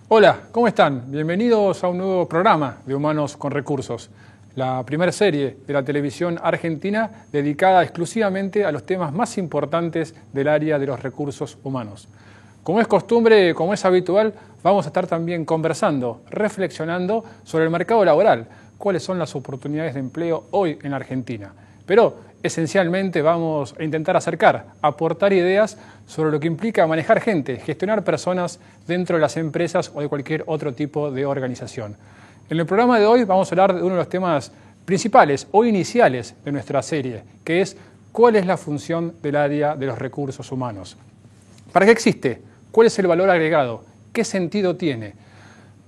Hola, ¿cómo están? Bienvenidos a un nuevo programa de Humanos con Recursos, la primera serie de la televisión argentina dedicada exclusivamente a los temas más importantes del área de los recursos humanos. Como es costumbre, como es habitual, vamos a estar también conversando, reflexionando sobre el mercado laboral, cuáles son las oportunidades de empleo hoy en Argentina. Pero esencialmente vamos a intentar aportar ideas sobre lo que implica manejar gente, gestionar personas dentro de las empresas o de cualquier otro tipo de organización. En el programa de hoy vamos a hablar de uno de los temas principales o iniciales de nuestra serie, que es cuál es la función del área de los recursos humanos. ¿Para qué existe? ¿Cuál es el valor agregado? ¿Qué sentido tiene?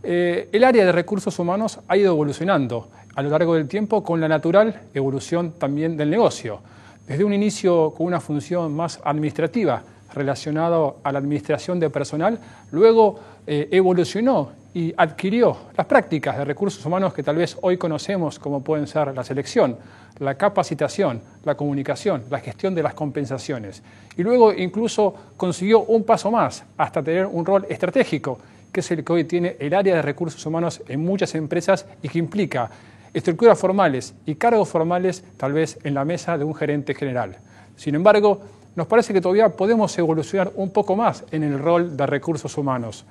El área de recursos humanos ha ido evolucionando a lo largo del tiempo con la natural evolución también del negocio. Desde un inicio con una función más administrativa relacionada a la administración de personal, luego evolucionó y adquirió las prácticas de recursos humanos que tal vez hoy conocemos como pueden ser la selección, la capacitación, la comunicación, la gestión de las compensaciones. Y luego incluso consiguió un paso más hasta tener un rol estratégico, que es el que hoy tiene el área de recursos humanos en muchas empresas y que implica estructuras formales y cargos formales tal vez en la mesa de un gerente general. Sin embargo, nos parece que todavía podemos evolucionar un poco más en el rol de recursos humanos.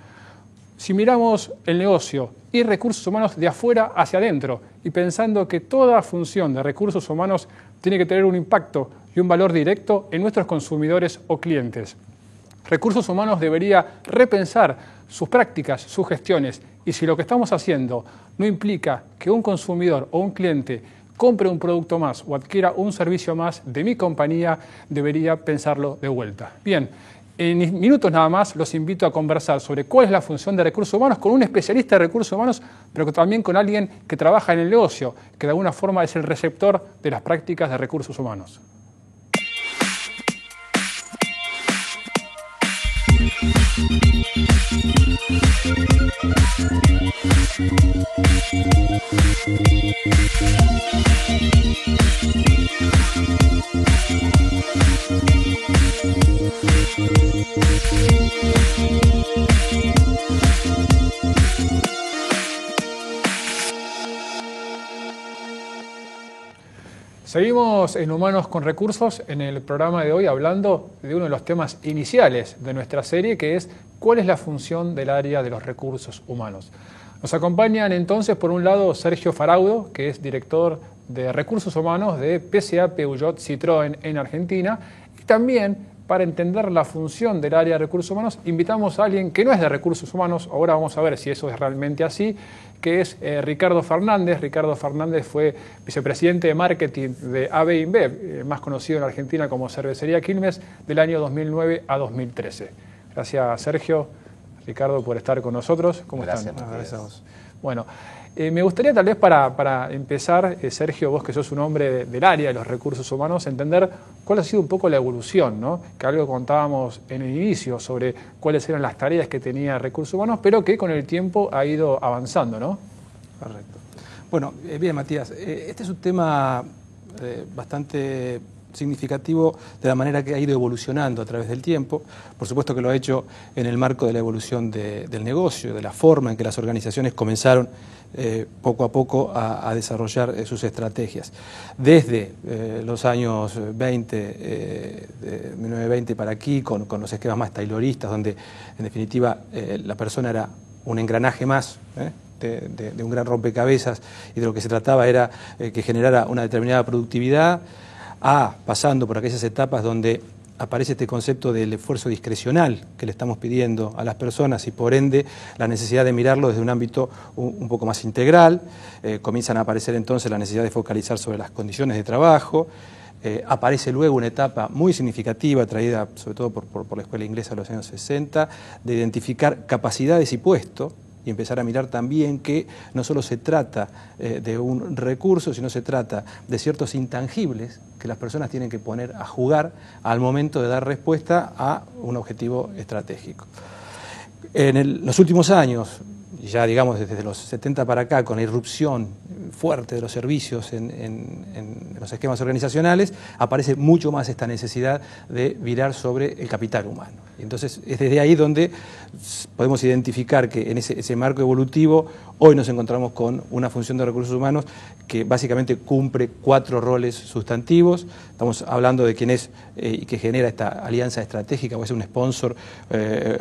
Si miramos el negocio y recursos humanos de afuera hacia adentro y pensando que toda función de recursos humanos tiene que tener un impacto y un valor directo en nuestros consumidores o clientes. Recursos humanos debería repensar sus prácticas, sus gestiones, y si lo que estamos haciendo no implica que un consumidor o un cliente compre un producto más o adquiera un servicio más de mi compañía, debería pensarlo de vuelta. Bien, en minutos nada más los invito a conversar sobre cuál es la función de recursos humanos con un especialista de recursos humanos, pero también con alguien que trabaja en el negocio, que de alguna forma es el receptor de las prácticas de recursos humanos. Seguimos en Humanos con Recursos en el programa de hoy hablando de uno de los temas iniciales de nuestra serie, que es cuál es la función del área de los recursos humanos. Nos acompañan entonces por un lado Sergio Faraudo, que es director de recursos humanos de PSA Peugeot Citroën en Argentina, y también para entender la función del área de recursos humanos invitamos a alguien que no es de recursos humanos, ahora vamos a ver si eso es realmente así, que es Ricardo Fernández. Ricardo Fernández fue vicepresidente de marketing de AB InBev, más conocido en Argentina como Cervecería Quilmes, del año 2009 a 2013. Gracias, Sergio, Ricardo, por estar con nosotros. ¿Cómo están? Gracias a vos. Bueno, me gustaría tal vez para empezar, Sergio, vos que sos un hombre del área de los recursos humanos, entender cuál ha sido un poco la evolución, ¿no? Que algo contábamos en el inicio sobre cuáles eran las tareas que tenía recursos humanos, pero que con el tiempo ha ido avanzando, ¿no? Correcto. Bueno, bien, Matías, este es un tema bastante significativo de la manera que ha ido evolucionando a través del tiempo. Por supuesto que lo ha hecho en el marco de la evolución del negocio, de la forma en que las organizaciones comenzaron poco a poco a desarrollar sus estrategias. Desde los años 20, de 1920 para aquí, con los esquemas más tayloristas, donde en definitiva la persona era un engranaje más, de un gran rompecabezas, y de lo que se trataba era que generara una determinada productividad, pasando por aquellas etapas donde aparece este concepto del esfuerzo discrecional que le estamos pidiendo a las personas y por ende la necesidad de mirarlo desde un ámbito un poco más integral. Comienzan a aparecer entonces la necesidad de focalizar sobre las condiciones de trabajo. Aparece luego una etapa muy significativa traída sobre todo por la escuela inglesa de los años 60 de identificar capacidades y puestos, y empezar a mirar también que no solo se trata de un recurso, sino se trata de ciertos intangibles que las personas tienen que poner a jugar al momento de dar respuesta a un objetivo estratégico. En los últimos años, ya digamos desde los 70 para acá, con la irrupción fuerte de los servicios en los esquemas organizacionales, aparece mucho más esta necesidad de virar sobre el capital humano. Y entonces es desde ahí donde podemos identificar que en ese marco evolutivo hoy nos encontramos con una función de recursos humanos que básicamente cumple 4 roles sustantivos. Estamos hablando de quien es y que genera esta alianza estratégica, o es un sponsor,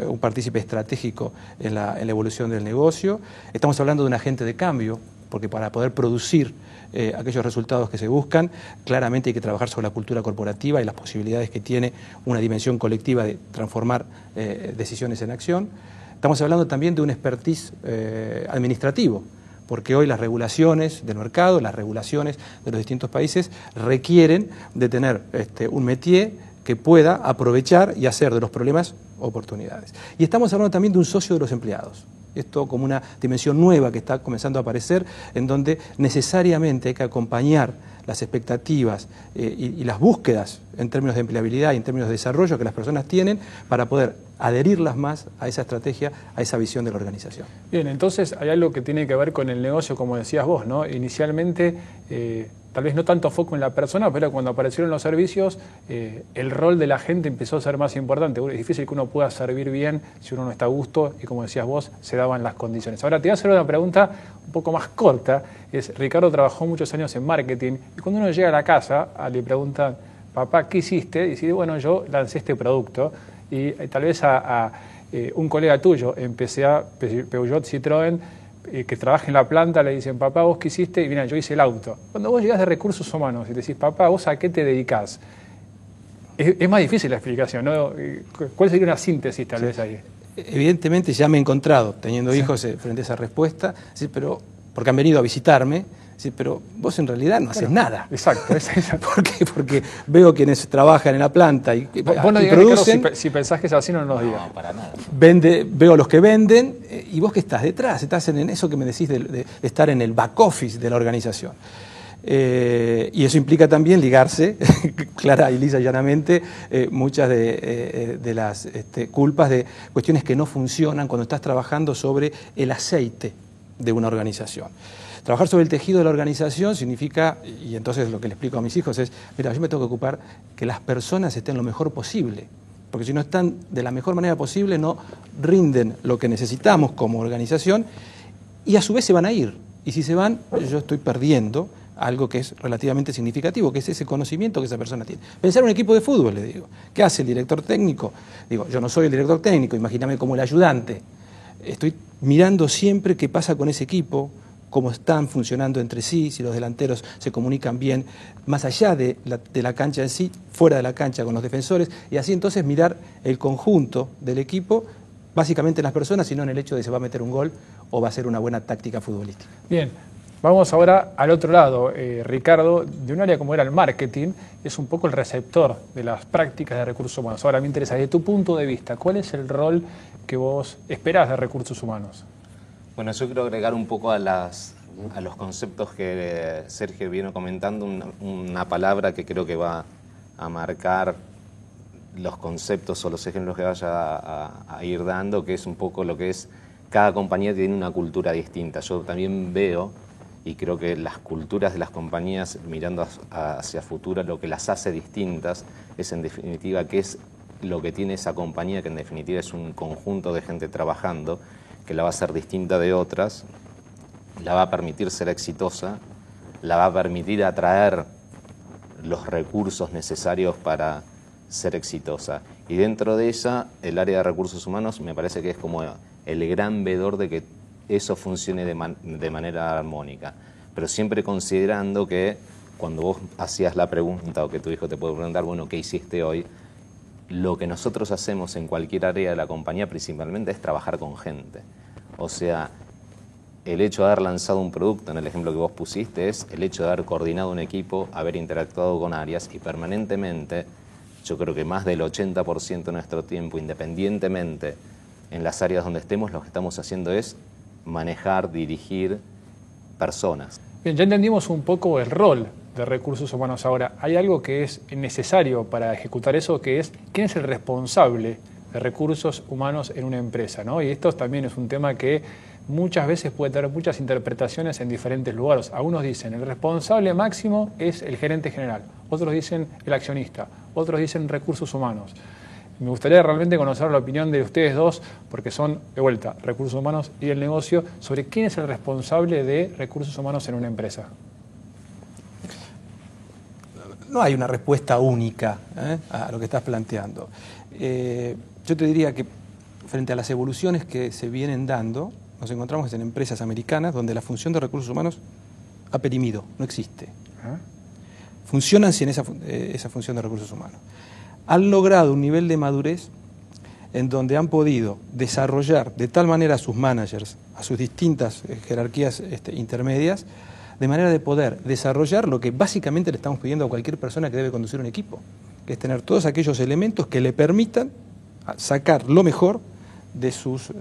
un partícipe estratégico en la evolución del negocio. Estamos hablando de un agente de cambio, porque para poder producir aquellos resultados que se buscan, claramente hay que trabajar sobre la cultura corporativa y las posibilidades que tiene una dimensión colectiva de transformar decisiones en acción. Estamos hablando también de un expertise administrativo, porque hoy las regulaciones del mercado, las regulaciones de los distintos países requieren de tener un métier que pueda aprovechar y hacer de los problemas oportunidades. Y estamos hablando también de un socio de los empleados. Esto como una dimensión nueva que está comenzando a aparecer, en donde necesariamente hay que acompañar las expectativas y las búsquedas en términos de empleabilidad y en términos de desarrollo que las personas tienen para poder adherirlas más a esa estrategia, a esa visión de la organización. Bien, entonces hay algo que tiene que ver con el negocio, como decías vos, ¿no? Inicialmente, tal vez no tanto foco en la persona, pero cuando aparecieron los servicios, el rol de la gente empezó a ser más importante. Es difícil que uno pueda servir bien si uno no está a gusto y, como decías vos, se daban las condiciones. Ahora te voy a hacer una pregunta un poco más corta. Ricardo trabajó muchos años en marketing y cuando uno llega a la casa le preguntan, papá, ¿qué hiciste? Y dice, bueno, yo lancé este producto y tal vez a un colega tuyo en PSA, Peugeot, Citroën, que trabaja en la planta, le dicen, papá, ¿vos qué hiciste? Y mira, yo hice el auto. Cuando vos llegás de recursos humanos y te decís, papá, ¿vos a qué te dedicás? Es más difícil la explicación, ¿no? ¿Cuál sería una síntesis tal vez ahí? Evidentemente ya me he encontrado teniendo hijos frente a esa respuesta, ¿sí? Pero porque han venido a visitarme, ¿sí? Pero vos en realidad no haces nada. Exacto. ¿Por qué? Porque veo quienes trabajan en la planta y vos no digas, producen. Ricardo, si pensás que es así, no nos digas. No, para nada. Veo los que venden y vos que estás detrás, estás en eso que me decís de estar en el back office de la organización. Y eso implica también ligarse, clara y lisa y llanamente, muchas de las culpas de cuestiones que no funcionan cuando estás trabajando sobre el aceite de una organización. Trabajar sobre el tejido de la organización significa, y entonces lo que le explico a mis hijos es, mira, yo me tengo que ocupar que las personas estén lo mejor posible, porque si no están de la mejor manera posible no rinden lo que necesitamos como organización y a su vez se van a ir. Y si se van, yo estoy perdiendo algo que es relativamente significativo, que es ese conocimiento que esa persona tiene. Pensar en un equipo de fútbol, le digo. ¿Qué hace el director técnico? Digo, yo no soy el director técnico, imagíname como el ayudante. Estoy mirando siempre qué pasa con ese equipo, cómo están funcionando entre sí, si los delanteros se comunican bien, más allá de la cancha en sí, fuera de la cancha con los defensores, y así entonces mirar el conjunto del equipo, básicamente en las personas, y no en el hecho de si se va a meter un gol o va a ser una buena táctica futbolística. Bien. Vamos ahora al otro lado, Ricardo, de un área como era el marketing, es un poco el receptor de las prácticas de recursos humanos. Ahora me interesa, desde tu punto de vista, ¿cuál es el rol que vos esperás de recursos humanos? Bueno, yo quiero agregar un poco a los conceptos que Sergio vino comentando, una palabra que creo que va a marcar los conceptos o los ejemplos que vaya a ir dando, que es un poco lo que es, cada compañía tiene una cultura distinta. Yo también veo, y creo que las culturas de las compañías, mirando hacia futuro, lo que las hace distintas es en definitiva qué es lo que tiene esa compañía, que en definitiva es un conjunto de gente trabajando, que la va a hacer distinta de otras, la va a permitir ser exitosa, la va a permitir atraer los recursos necesarios para ser exitosa. Y dentro de ella, el área de recursos humanos me parece que es como el gran vedor de que eso funcione de manera armónica. Pero siempre considerando que cuando vos hacías la pregunta o que tu hijo te puede preguntar, bueno, ¿qué hiciste hoy? Lo que nosotros hacemos en cualquier área de la compañía principalmente es trabajar con gente. O sea, el hecho de haber lanzado un producto, en el ejemplo que vos pusiste, es el hecho de haber coordinado un equipo, haber interactuado con áreas y permanentemente, yo creo que más del 80% de nuestro tiempo, independientemente en las áreas donde estemos, lo que estamos haciendo es manejar, dirigir personas. Bien, ya entendimos un poco el rol de recursos humanos. Ahora, hay algo que es necesario para ejecutar eso, que es quién es el responsable de recursos humanos en una empresa, ¿no? Y esto también es un tema que muchas veces puede tener muchas interpretaciones en diferentes lugares. Algunos dicen el responsable máximo es el gerente general, otros dicen el accionista, otros dicen recursos humanos. Me gustaría realmente conocer la opinión de ustedes dos, porque son, de vuelta, recursos humanos y el negocio, sobre quién es el responsable de recursos humanos en una empresa. No hay una respuesta única a lo que estás planteando. Yo te diría que frente a las evoluciones que se vienen dando, nos encontramos en empresas americanas donde la función de recursos humanos ha perimido, no existe. Funcionan sin esa función de recursos humanos. Han logrado un nivel de madurez en donde han podido desarrollar de tal manera a sus managers, a sus distintas jerarquías intermedias, de manera de poder desarrollar lo que básicamente le estamos pidiendo a cualquier persona que debe conducir un equipo, que es tener todos aquellos elementos que le permitan sacar lo mejor de sus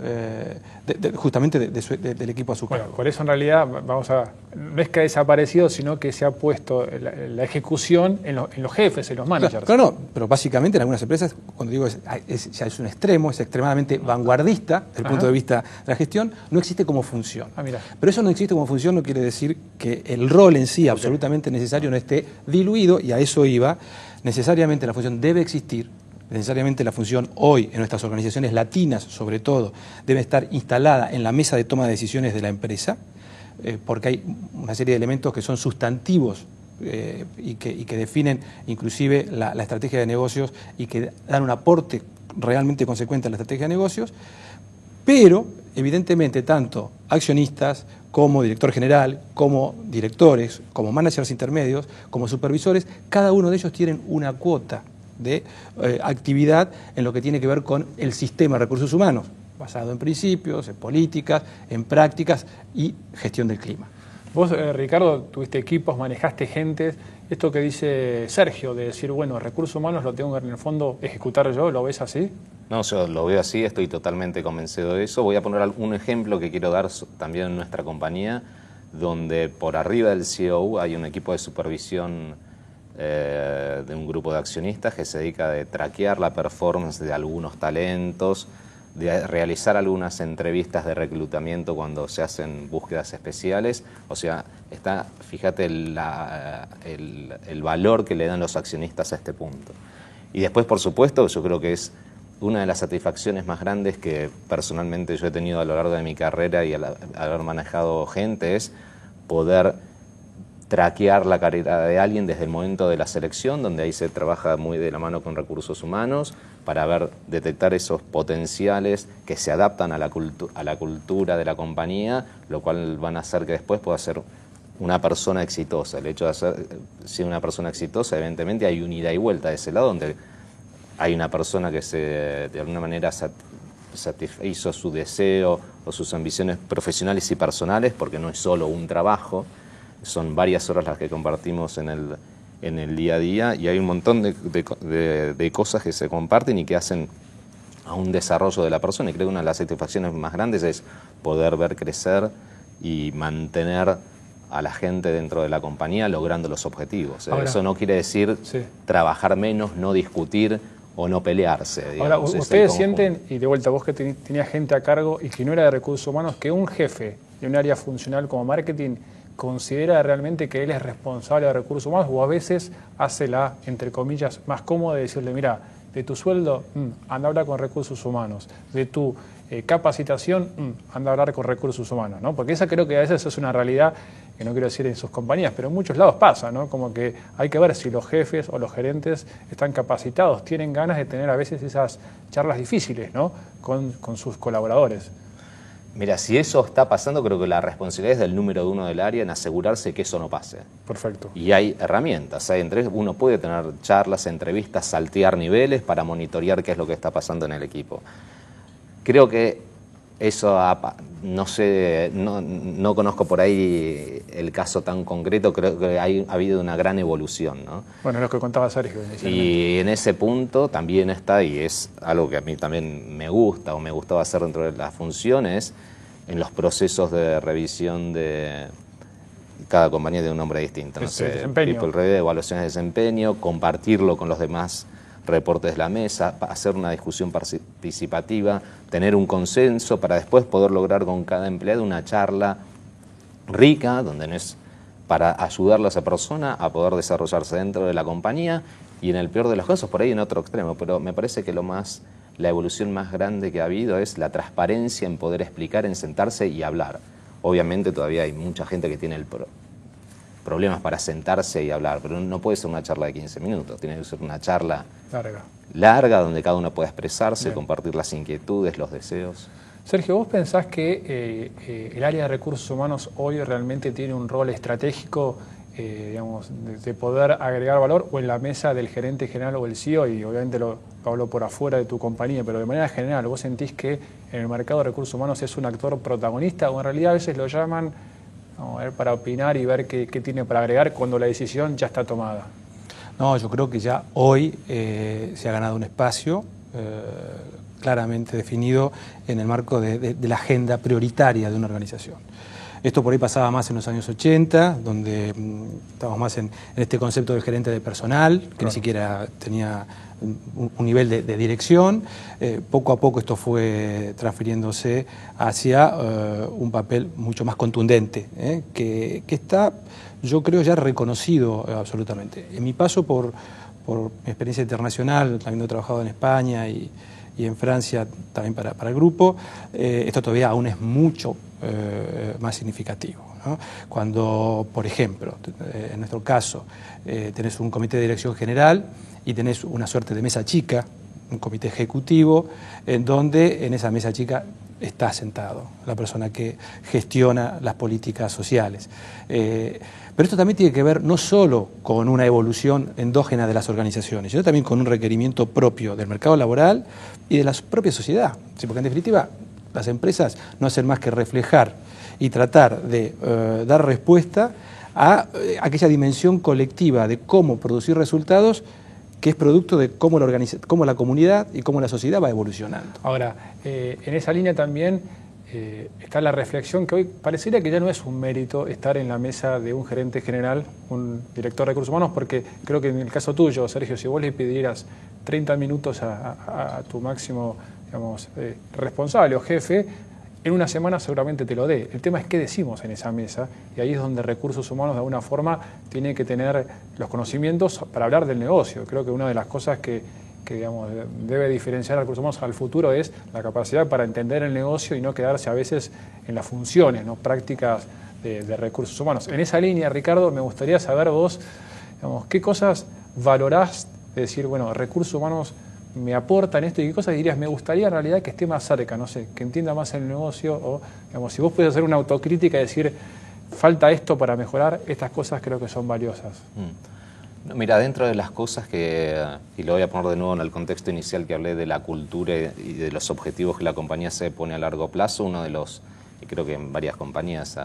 justamente del equipo a su cargo. Bueno, por eso en realidad no es que ha desaparecido, sino que se ha puesto la ejecución en los jefes, en los managers. Claro, no, pero básicamente en algunas empresas, cuando digo ya es un extremo, es extremadamente vanguardista desde el punto de vista de la gestión, no existe como función. Mira. Pero eso no existe como función no quiere decir que el rol en sí absolutamente necesario no esté diluido, y a eso iba. Necesariamente la función debe existir. Necesariamente la función hoy en nuestras organizaciones latinas, sobre todo, debe estar instalada en la mesa de toma de decisiones de la empresa, porque hay una serie de elementos que son sustantivos y que definen inclusive la estrategia de negocios y que dan un aporte realmente consecuente a la estrategia de negocios, pero evidentemente tanto accionistas como director general, como directores, como managers intermedios, como supervisores, cada uno de ellos tienen una cuota de actividad en lo que tiene que ver con el sistema de recursos humanos, basado en principios, en políticas, en prácticas y gestión del clima. Vos, Ricardo, tuviste equipos, manejaste gentes. Esto que dice Sergio, de decir, bueno, recursos humanos lo tengo que en el fondo ejecutar yo, ¿lo ves así? No, yo lo veo así, estoy totalmente convencido de eso. Voy a poner un ejemplo que quiero dar también en nuestra compañía, donde por arriba del CEO hay un equipo de supervisión de un grupo de accionistas que se dedica a traquear la performance de algunos talentos, de realizar algunas entrevistas de reclutamiento cuando se hacen búsquedas especiales. O sea, fíjate el valor que le dan los accionistas a este punto. Y después, por supuesto, yo creo que es una de las satisfacciones más grandes que personalmente yo he tenido a lo largo de mi carrera y al haber manejado gente, es poder traquear la carrera de alguien desde el momento de la selección, donde ahí se trabaja muy de la mano con recursos humanos para detectar esos potenciales que se adaptan a la cultura de la compañía, lo cual van a hacer que después pueda ser una persona exitosa. El hecho de ser una persona exitosa, evidentemente hay un ida y vuelta de ese lado, donde hay una persona que de alguna manera satisfizo su deseo o sus ambiciones profesionales y personales, porque no es solo un trabajo, son varias horas las que compartimos en el día a día, y hay un montón de cosas que se comparten y que hacen a un desarrollo de la persona. Y creo que una de las satisfacciones más grandes es poder ver crecer y mantener a la gente dentro de la compañía logrando los objetivos. Ahora, eso no quiere decir trabajar menos, no discutir o no pelearse. Digamos. Ahora, ustedes sienten, y de vuelta vos que tenías gente a cargo y que no era de recursos humanos, que un jefe de un área funcional como marketing considera realmente que él es responsable de recursos humanos, o a veces hace la, entre comillas, más cómoda de decirle, mira, de tu sueldo, anda a hablar con recursos humanos, de tu capacitación, anda a hablar con recursos humanos, ¿no? Porque esa creo que a veces es una realidad, que no quiero decir en sus compañías, pero en muchos lados pasa, ¿no? Como que hay que ver si los jefes o los gerentes están capacitados, tienen ganas de tener a veces esas charlas difíciles, ¿no? con sus colaboradores. Mira, si eso está pasando, creo que la responsabilidad es del número 1 del área en asegurarse que eso no pase. Perfecto. Y hay herramientas, uno puede tener charlas, entrevistas, saltear niveles para monitorear qué es lo que está pasando en el equipo. Creo que eso, no sé, no conozco por ahí el caso tan concreto, creo que ha habido una gran evolución, ¿no? Bueno, lo que contaba Sergio inicialmente. Y en ese punto también está, y es algo que a mí también me gusta o me gustaba hacer dentro de las funciones, en los procesos de revisión de cada compañía de un nombre distinto. No sé, desempeño. People Review, evaluaciones de desempeño, compartirlo con los demás reportes de la mesa, hacer una discusión participativa, tener un consenso para después poder lograr con cada empleado una charla rica, donde no es para ayudarle a esa persona a poder desarrollarse dentro de la compañía y en el peor de los casos por ahí en otro extremo. Pero me parece que la evolución más grande que ha habido es la transparencia en poder explicar, en sentarse y hablar. Obviamente todavía hay mucha gente que tiene problemas para sentarse y hablar, pero no puede ser una charla de 15 minutos, tiene que ser una charla larga donde cada uno pueda expresarse, compartir las inquietudes, los deseos. Sergio, ¿vos pensás que el área de recursos humanos hoy realmente tiene un rol estratégico, digamos, de poder agregar valor, o en la mesa del gerente general o el CEO, y obviamente lo hablo por afuera de tu compañía, pero de manera general, ¿vos sentís que en el mercado de recursos humanos es un actor protagonista, o en realidad a veces lo llaman a ver, para opinar y ver qué tiene para agregar cuando la decisión ya está tomada? No, yo creo que ya hoy se ha ganado un espacio claramente definido en el marco de la agenda prioritaria de una organización. Esto por ahí pasaba más en los años 80, donde estábamos más en este concepto del gerente de personal, que ni siquiera tenía un nivel de dirección. Poco a poco esto fue transfiriéndose hacia un papel mucho más contundente, que está, yo creo, ya reconocido absolutamente. En mi paso por mi experiencia internacional, habiendo trabajado en España y en Francia también para el grupo, esto todavía aún es mucho más significativo, ¿no? Cuando, por ejemplo, en nuestro caso, tenés un comité de dirección general y tenés una suerte de mesa chica, un comité ejecutivo, en donde en esa mesa chica está sentado la persona que gestiona las políticas sociales. Pero esto también tiene que ver no solo con una evolución endógena de las organizaciones, sino también con un requerimiento propio del mercado laboral y de la propia sociedad. Sí, porque en definitiva las empresas no hacen más que reflejar y tratar de dar respuesta a aquella dimensión colectiva de cómo producir resultados, que es producto de cómo la comunidad y cómo la sociedad va evolucionando. Ahora, en esa línea también está la reflexión que hoy pareciera que ya no es un mérito estar en la mesa de un gerente general, un director de recursos humanos, porque creo que en el caso tuyo, Sergio, si vos le pidieras 30 minutos a tu máximo, digamos, responsable o jefe, en una semana seguramente te lo dé. El tema es qué decimos en esa mesa, y ahí es donde recursos humanos de alguna forma tiene que tener los conocimientos para hablar del negocio. Creo que una de las cosas que digamos, debe diferenciar a recursos humanos al futuro es la capacidad para entender el negocio y no quedarse a veces en las funciones, ¿no?, prácticas de recursos humanos. En esa línea, Ricardo, me gustaría saber vos, digamos, qué cosas valorás de decir, bueno, recursos humanos me aportan esto, y qué cosas dirías, me gustaría en realidad que esté más cerca, no sé, que entienda más el negocio, o digamos, si vos puedes hacer una autocrítica y decir, falta esto para mejorar, estas cosas creo que son valiosas. No, mira, dentro de las cosas y lo voy a poner de nuevo en el contexto inicial que hablé de la cultura y de los objetivos que la compañía se pone a largo plazo, uno de los, y creo que en varias compañías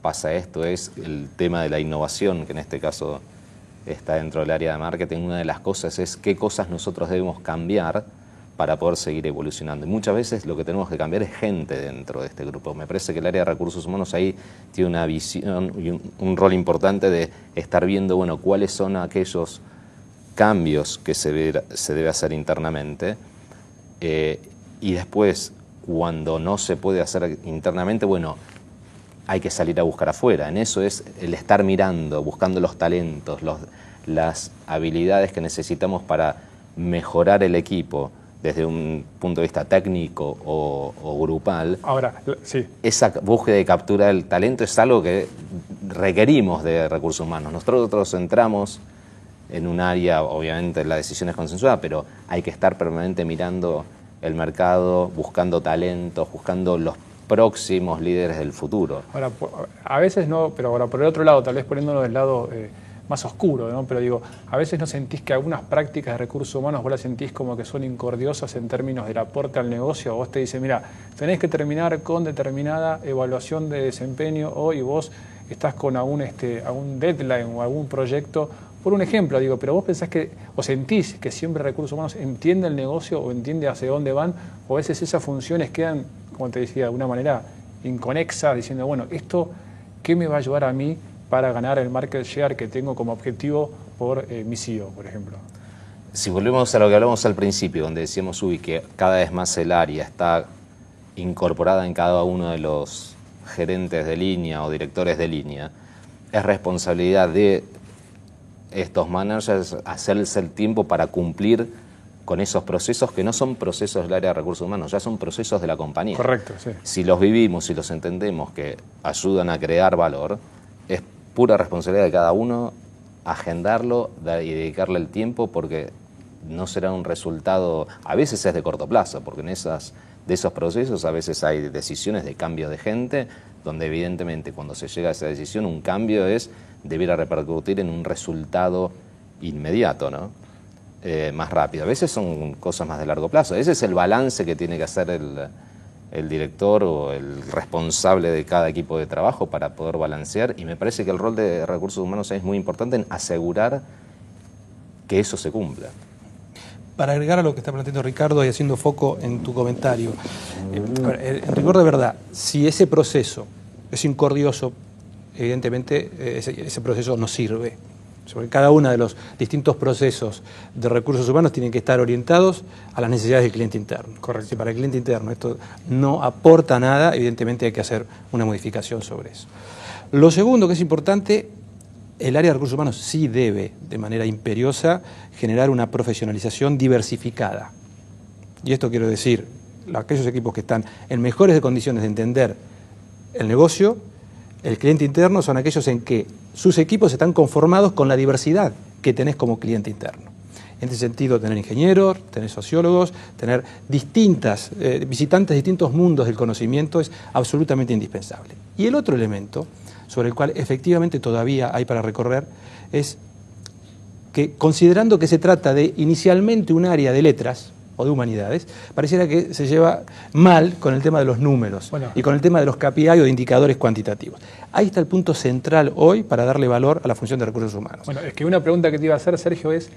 pasa esto, es el tema de la innovación, que en este caso está dentro del área de marketing. Una de las cosas es qué cosas nosotros debemos cambiar para poder seguir evolucionando. Y muchas veces lo que tenemos que cambiar es gente dentro de este grupo. Me parece que el área de recursos humanos ahí tiene una visión y un rol importante de estar viendo, bueno, cuáles son aquellos cambios que se debe hacer internamente, y después, cuando no se puede hacer internamente, bueno, hay que salir a buscar afuera. En eso es el estar mirando, buscando los talentos, las habilidades que necesitamos para mejorar el equipo desde un punto de vista técnico o grupal. Ahora, sí. Esa búsqueda y captura del talento es algo que requerimos de recursos humanos. Nosotros entramos en un área, obviamente la decisión es consensuada, pero hay que estar permanentemente mirando el mercado, buscando talentos, buscando los próximos líderes del futuro. Ahora, a veces no, pero ahora por el otro lado, tal vez poniéndolo del lado más oscuro, ¿no? Pero digo, a veces no sentís que algunas prácticas de recursos humanos vos las sentís como que son incordiosas en términos del aporte al negocio. Vos te dice, mira, tenés que terminar con determinada evaluación de desempeño, y vos estás con algún deadline o algún proyecto. Por un ejemplo, digo, pero vos pensás que, o sentís que siempre recursos humanos entiende el negocio o entiende hacia dónde van, o a veces esas funciones quedan, como te decía, de alguna manera inconexas, diciendo, bueno, esto, ¿qué me va a ayudar a mí para ganar el market share que tengo como objetivo por mi CEO, por ejemplo? Si volvemos a lo que hablamos al principio, donde decíamos, que cada vez más el área está incorporada en cada uno de los gerentes de línea o directores de línea, es responsabilidad de estos managers hacerse el tiempo para cumplir con esos procesos que no son procesos del área de recursos humanos, ya son procesos de la compañía. Correcto, sí. Si los vivimos, si los entendemos que ayudan a crear valor, es pura responsabilidad de cada uno agendarlo y dedicarle el tiempo, porque no será un resultado, a veces es de corto plazo, porque de esos procesos a veces hay decisiones de cambio de gente, donde evidentemente cuando se llega a esa decisión un cambio debiera repercutir en un resultado inmediato, ¿no? Más rápido. A veces son cosas más de largo plazo. Ese es el balance que tiene que hacer el director o el responsable de cada equipo de trabajo para poder balancear, y me parece que el rol de recursos humanos es muy importante en asegurar que eso se cumpla. Para agregar a lo que está planteando Ricardo y haciendo foco en tu comentario, en rigor de verdad, si ese proceso es incordioso, evidentemente ese proceso no sirve. Porque cada uno de los distintos procesos de recursos humanos tienen que estar orientados a las necesidades del cliente interno. Correcto. Si para el cliente interno esto no aporta nada, evidentemente hay que hacer una modificación sobre eso. Lo segundo que es importante, el área de recursos humanos sí debe, de manera imperiosa, generar una profesionalización diversificada. Y esto quiero decir, aquellos equipos que están en mejores condiciones de entender el negocio, el cliente interno, son aquellos en que sus equipos están conformados con la diversidad que tenés como cliente interno. En este sentido, tener ingenieros, tener sociólogos, tener visitantes de distintos mundos del conocimiento es absolutamente indispensable. Y el otro elemento, sobre el cual efectivamente todavía hay para recorrer, es que, considerando que se trata de inicialmente un área de letras o de humanidades, pareciera que se lleva mal con el tema de los números y con el tema de los KPI o de indicadores cuantitativos. Ahí está el punto central hoy para darle valor a la función de recursos humanos. Bueno, es que una pregunta que te iba a hacer, Sergio, es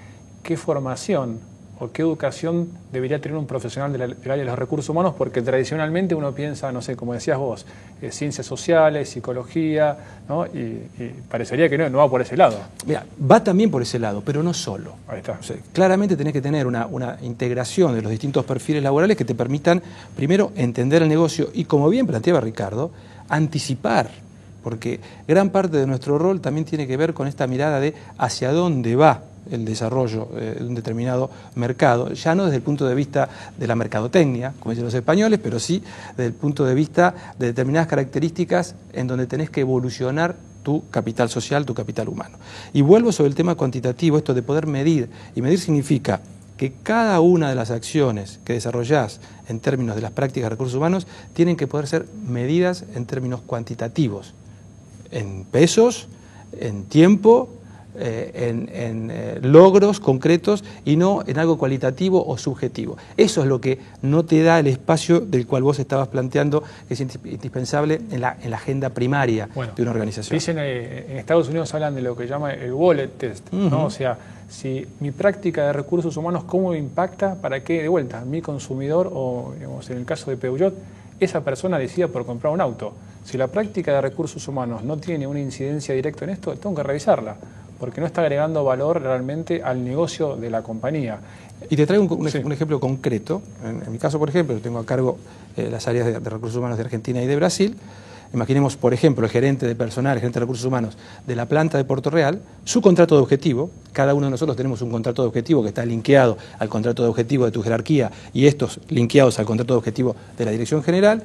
¿qué formación o qué educación debería tener un profesional del área de los recursos humanos? Porque tradicionalmente uno piensa, no sé, como decías vos, ciencias sociales, psicología, ¿no? Y parecería que no va por ese lado. Mira, va también por ese lado, pero no solo. Ahí está. O sea, claramente tenés que tener una integración de los distintos perfiles laborales que te permitan, primero, entender el negocio y, como bien planteaba Ricardo, anticipar, porque gran parte de nuestro rol también tiene que ver con esta mirada de hacia dónde va el desarrollo de un determinado mercado, ya no desde el punto de vista de la mercadotecnia, como dicen los españoles, pero sí desde el punto de vista de determinadas características en donde tenés que evolucionar tu capital social, tu capital humano. Y vuelvo sobre el tema cuantitativo, esto de poder medir, y medir significa que cada una de las acciones que desarrollás en términos de las prácticas de recursos humanos tienen que poder ser medidas en términos cuantitativos, en pesos, en tiempo, en logros concretos y no en algo cualitativo o subjetivo. Eso es lo que no te da el espacio del cual vos estabas planteando, que es indispensable en la agenda primaria de una organización. Dicen, en Estados Unidos hablan de lo que llama el wallet test, ¿no? O sea, si mi práctica de recursos humanos, ¿cómo me impacta para que, de vuelta, mi consumidor o, digamos, en el caso de Peugeot, esa persona decida por comprar un auto? Si la práctica de recursos humanos no tiene una incidencia directa en esto, tengo que revisarla, porque no está agregando valor realmente al negocio de la compañía. Y te traigo un ejemplo concreto. En mi caso, por ejemplo, tengo a cargo las áreas de recursos humanos de Argentina y de Brasil. Imaginemos, por ejemplo, el gerente de personal, el gerente de recursos humanos de la planta de Puerto Real, su contrato de objetivo. Cada uno de nosotros tenemos un contrato de objetivo que está linkeado al contrato de objetivo de tu jerarquía y estos linkeados al contrato de objetivo de la dirección general.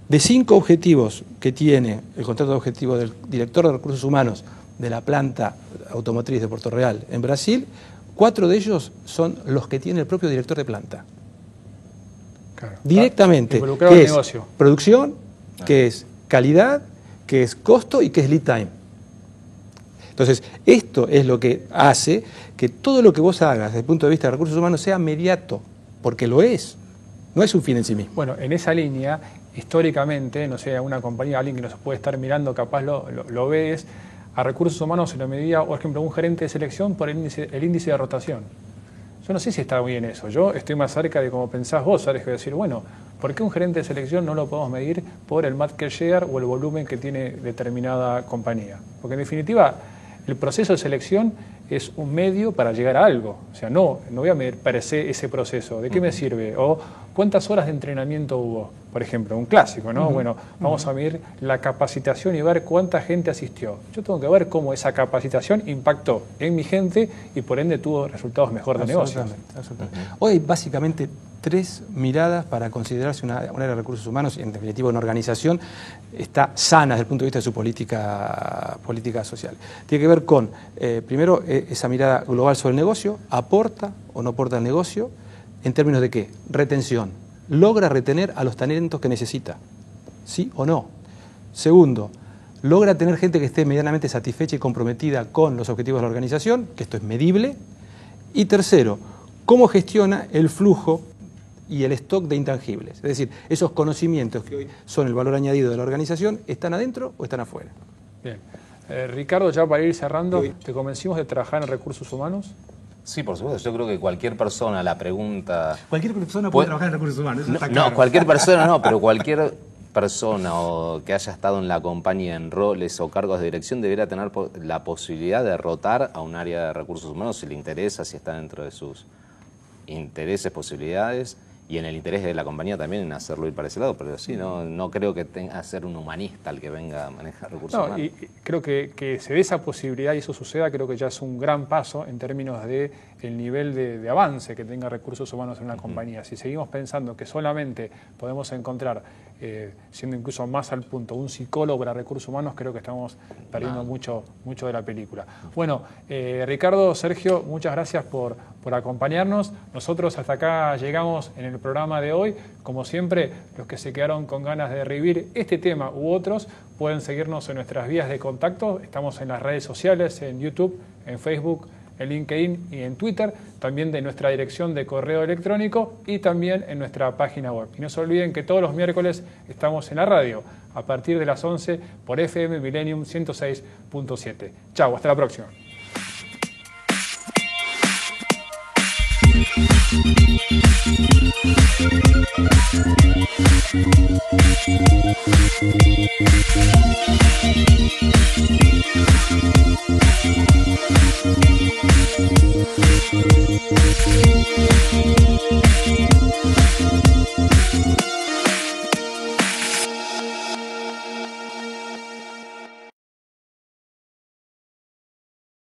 De 5 objetivos que tiene el contrato de objetivo del director de recursos humanos de la planta automotriz de Puerto Real en Brasil, 4 de ellos son los que tiene el propio director de planta. Claro, directamente, involucrado que al es negocio. Producción, que es calidad, que es costo y que es lead time. Entonces, esto es lo que hace que todo lo que vos hagas desde el punto de vista de recursos humanos sea inmediato, porque lo es, no es un fin en sí mismo. Bueno, en esa línea, históricamente, no sé, una compañía, alguien que nos puede estar mirando, capaz lo ves, a recursos humanos se lo medía, por ejemplo, un gerente de selección por el índice de rotación. Yo no sé si está bien eso. Yo estoy más cerca de como pensás vos, Sergio, de decir, bueno, ¿por qué un gerente de selección no lo podemos medir por el market share o el volumen que tiene determinada compañía? Porque en definitiva, el proceso de selección es un medio para llegar a algo. O sea, no voy a medir per se ese proceso. ¿De qué me sirve? O ¿cuántas horas de entrenamiento hubo? Por ejemplo, un clásico, ¿no? Bueno, vamos a medir la capacitación y ver cuánta gente asistió. Yo tengo que ver cómo esa capacitación impactó en mi gente y por ende tuvo resultados mejor de negocios. Absolutamente. Hoy hay básicamente 3 miradas para considerarse un área de recursos humanos y en definitiva una organización está sana desde el punto de vista de su política social. Tiene que ver con, primero, esa mirada global sobre el negocio, aporta o no aporta al negocio, en términos de qué, retención, logra retener a los talentos que necesita, ¿sí o no? Segundo, logra tener gente que esté medianamente satisfecha y comprometida con los objetivos de la organización, que esto es medible. Y tercero, cómo gestiona el flujo y el stock de intangibles. Es decir, esos conocimientos que hoy son el valor añadido de la organización, ¿están adentro o están afuera? Bien. Ricardo, ya para ir cerrando, ¿te convencimos de trabajar en recursos humanos? Sí, por supuesto. Yo creo que cualquier persona, la pregunta... Cualquier persona puede trabajar en recursos humanos, eso está claro. No, cualquier persona no, pero cualquier persona o que haya estado en la compañía en roles o cargos de dirección debería tener la posibilidad de rotar a un área de recursos humanos si le interesa, si está dentro de sus intereses, posibilidades, y en el interés de la compañía también en hacerlo ir para ese lado, pero sí, no creo que tenga que ser un humanista el que venga a manejar recursos humanos. Y creo que se dé esa posibilidad y eso suceda, creo que ya es un gran paso en términos de el nivel de avance que tenga recursos humanos en una compañía. Si seguimos pensando que solamente podemos encontrar, siendo incluso más al punto, un psicólogo para recursos humanos, creo que estamos perdiendo mucho de la película. Bueno, Ricardo, Sergio, muchas gracias por acompañarnos. Nosotros hasta acá llegamos en el programa de hoy. Como siempre, los que se quedaron con ganas de revivir este tema u otros pueden seguirnos en nuestras vías de contacto. Estamos en las redes sociales, en YouTube, en Facebook, en LinkedIn y en Twitter, también de nuestra dirección de correo electrónico y también en nuestra página web. Y no se olviden que todos los miércoles estamos en la radio a partir de las 11 por FM Millennium 106.7. Chau, hasta la próxima.